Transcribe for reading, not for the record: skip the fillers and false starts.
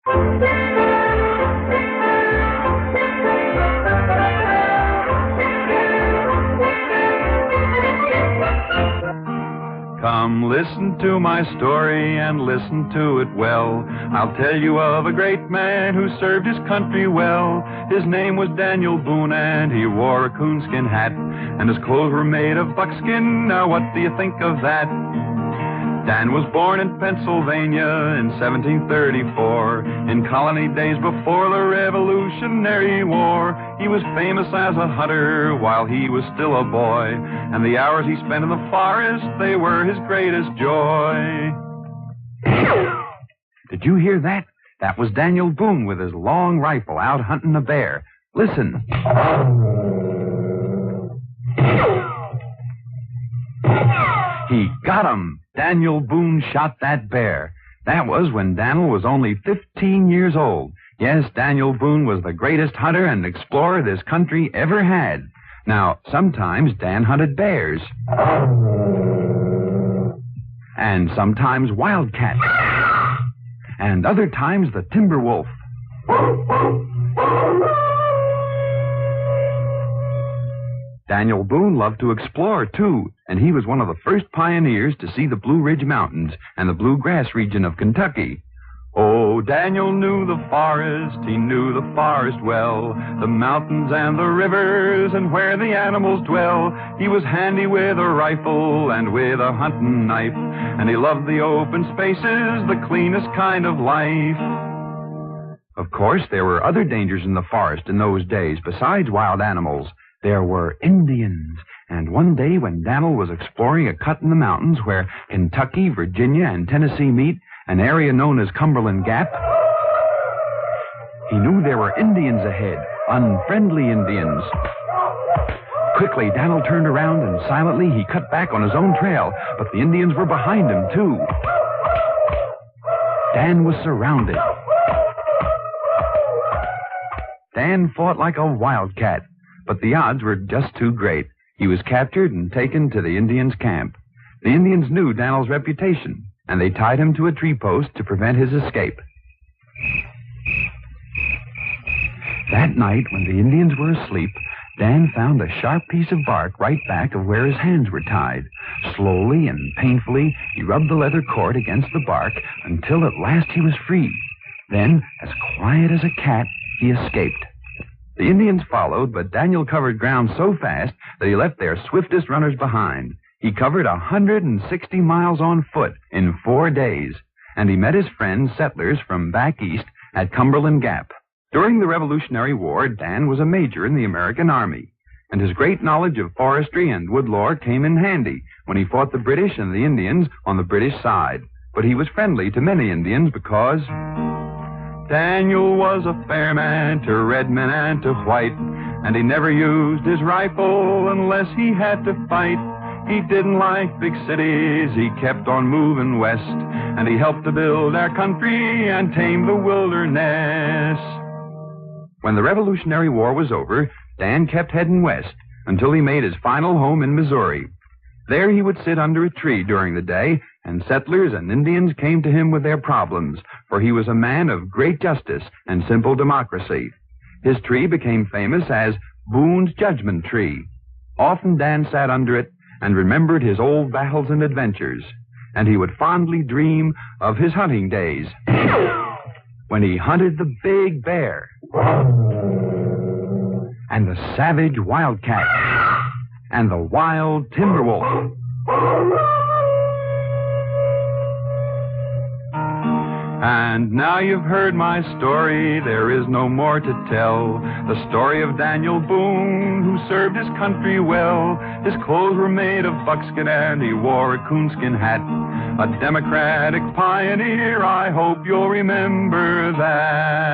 Come listen to my story and listen to it well. I'll tell you of a great man who served his country well. His name was Daniel Boone, and he wore a coonskin hat, and his clothes were made of buckskin. Now what do you think of that? Dan was born in Pennsylvania in 1734, in colony days before the Revolutionary War. He was famous as a hunter while he was still a boy, and the hours he spent in the forest, they were his greatest joy. Did you hear that? That was Daniel Boone with his long rifle out hunting a bear. Listen. He got him. Daniel Boone shot that bear. That was when Daniel was only 15 years old. Yes, Daniel Boone was the greatest hunter and explorer this country ever had. Now, sometimes Dan hunted bears. And sometimes wildcats. And other times the timber wolf. Daniel Boone loved to explore, too, and he was one of the first pioneers to see the Blue Ridge Mountains and the bluegrass region of Kentucky. Oh, Daniel knew the forest, he knew the forest well, the mountains and the rivers and where the animals dwell. He was handy with a rifle and with a hunting knife, and he loved the open spaces, the cleanest kind of life. Of course, there were other dangers in the forest in those days besides wild animals. There were Indians, and one day when Daniel was exploring a cut in the mountains where Kentucky, Virginia, and Tennessee meet, an area known as Cumberland Gap, he knew there were Indians ahead, unfriendly Indians. Quickly, Daniel turned around and silently he cut back on his own trail, but the Indians were behind him, too. Dan was surrounded. Dan fought like a wildcat, but the odds were just too great. He was captured and taken to the Indians' camp. The Indians knew Daniel's reputation, and they tied him to a tree post to prevent his escape. That night, when the Indians were asleep, Dan found a sharp piece of bark right back of where his hands were tied. Slowly and painfully, he rubbed the leather cord against the bark until at last he was free. Then, as quiet as a cat, he escaped. The Indians followed, but Daniel covered ground so fast that he left their swiftest runners behind. He covered 160 miles on foot in 4 days, and he met his friends, settlers from back east at Cumberland Gap. During the Revolutionary War, Dan was a major in the American Army, and his great knowledge of forestry and woodlore came in handy when he fought the British and the Indians on the British side. But he was friendly to many Indians because Daniel was a fair man to red men and to white, and he never used his rifle unless he had to fight. He didn't like big cities, he kept on moving west, and he helped to build our country and tame the wilderness. When the Revolutionary War was over, Dan kept heading west until he made his final home in Missouri. There he would sit under a tree during the day, and settlers and Indians came to him with their problems, for he was a man of great justice and simple democracy. His tree became famous as Boone's Judgment Tree. Often Dan sat under it and remembered his old battles and adventures, and he would fondly dream of his hunting days when he hunted the big bear and the savage wildcat and the wild timber wolf. And now you've heard my story, there is no more to tell. The story of Daniel Boone, who served his country well. His clothes were made of buckskin and he wore a coonskin hat. A democratic pioneer, I hope you'll remember that.